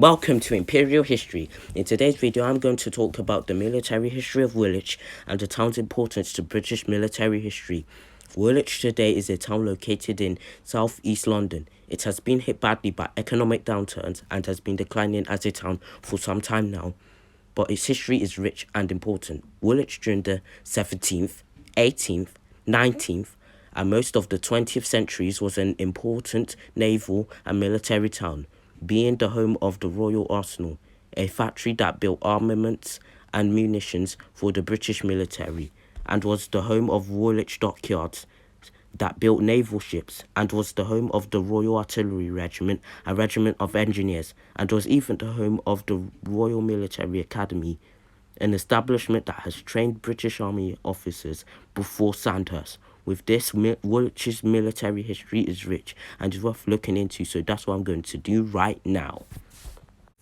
Welcome to Imperial History. In today's video, I'm going to talk about the military history of Woolwich and the town's importance to British military history. Woolwich today is a town located in southeast London. It has been hit badly by economic downturns and has been declining as a town for some time now. But its history is rich and important. Woolwich during the 17th, 18th, 19th, and most of the 20th centuries was an important naval and military town, being the home of the Royal Arsenal, a factory that built armaments and munitions for the British military, and was the home of Woolwich Dockyards that built naval ships, and was the home of the Royal Artillery Regiment, a regiment of engineers, and was even the home of the Royal Military Academy, an establishment that has trained British Army officers before Sandhurst. With this, Woolwich's military history is rich and is worth looking into, so that's what I'm going to do right now.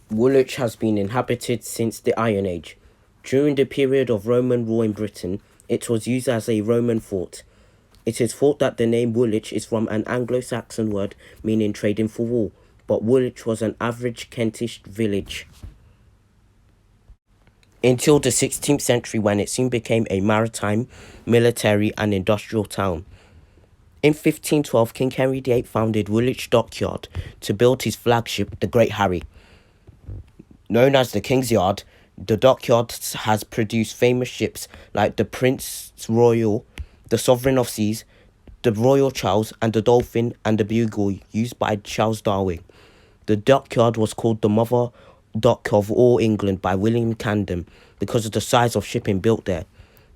Woolwich has been inhabited since the Iron Age. During the period of Roman rule in Britain, it was used as a Roman fort. It is thought that the name Woolwich is from an Anglo-Saxon word meaning trading for wool, but Woolwich was an average Kentish village until the 16th century, when it soon became a maritime, military and industrial town. In 1512, King Henry VIII founded Woolwich Dockyard to build his flagship, the Great Harry. Known as the King's Yard, the dockyard has produced famous ships like the Prince Royal, the Sovereign of Seas, the Royal Charles, and the Dolphin and the Bugle, used by Charles Darwin. The dockyard was called the Mother Dock of all England by William Camden because of the size of shipping built there.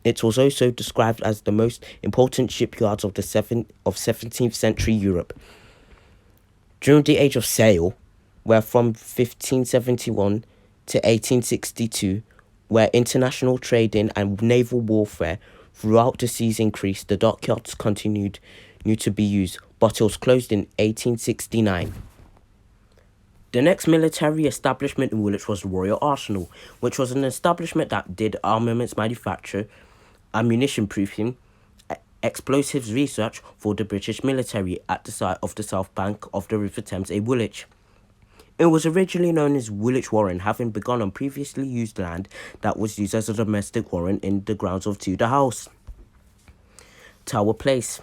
It was also described as the most important shipyards of 17th century Europe. During the Age of Sail, where from 1571 to 1862, where international trading and naval warfare throughout the seas increased, the dockyards continued to be used, but it was closed in 1869. The next military establishment in Woolwich was the Royal Arsenal, which was an establishment that did armaments manufacture, ammunition proofing, explosives research for the British military at the site of the south bank of the River Thames in Woolwich. It was originally known as Woolwich Warren, having begun on previously used land that was used as a domestic warren in the grounds of Tudor House, Tower Place.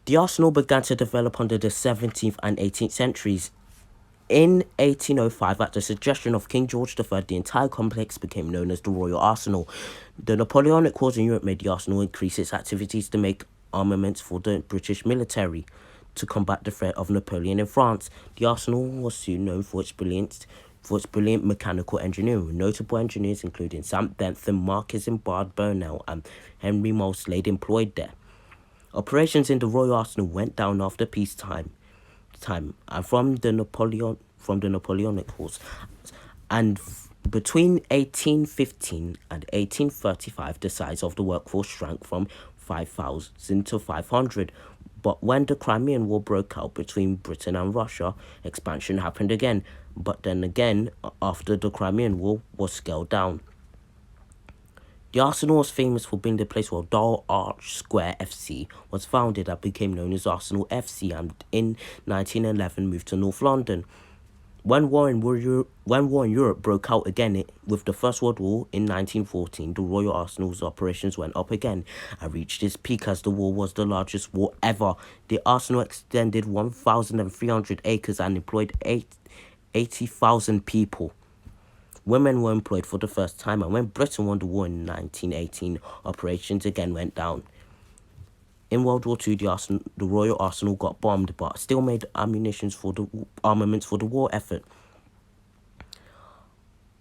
The arsenal began to develop under the 17th and 18th centuries. In 1805, at the suggestion of King George III, the entire complex became known as the Royal Arsenal. The Napoleonic Wars in Europe made the arsenal increase its activities to make armaments for the British military to combat the threat of Napoleon in France. The arsenal was soon known for its brilliant mechanical engineering. Notable engineers including Sam Bentham, Marquis and Bard Burnell, and Henry Moleslade employed there. Operations in the Royal Arsenal went down after peacetime, and from the Napoleonic Wars, and between 1815 and 1835, the size of the workforce shrank from 5,000 to 500. But when the Crimean War broke out between Britain and Russia, expansion happened again. But then again, after the Crimean War was scaled down. The Arsenal was famous for being the place where Dial Arch Square FC was founded and became known as Arsenal FC, and in 1911 moved to North London. When war in Europe broke out again with the First World War in 1914, the Royal Arsenal's operations went up again and reached its peak as the war was the largest war ever. The Arsenal extended 1,300 acres and employed 80,000 people. Women were employed for the first time, and when Britain won the war in 1918, operations again went down. In World War II, the Royal Arsenal got bombed, but still made armaments for the war effort.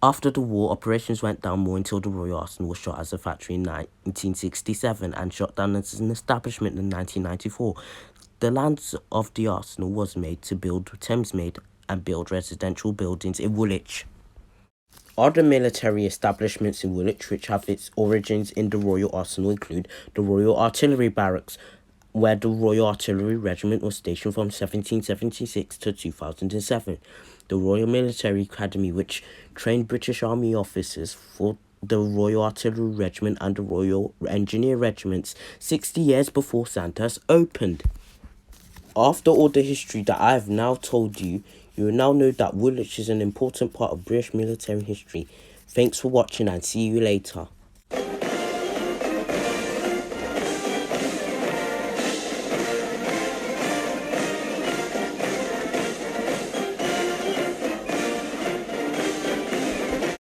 After the war, operations went down more until the Royal Arsenal was shut as a factory in 1967 and shut down as an establishment in 1994. The lands of the Arsenal was made to build Thamesmead and build residential buildings in Woolwich. Other military establishments in Woolwich which have its origins in the Royal Arsenal include the Royal Artillery Barracks, where the Royal Artillery Regiment was stationed from 1776 to 2007. The Royal Military Academy, which trained British Army officers for the Royal Artillery Regiment and the Royal Engineer Regiments 60 years before Sandhurst opened. After all the history that I have now told you, You will now know that Woolwich is an important part of British military history. Thanks for watching and see you later.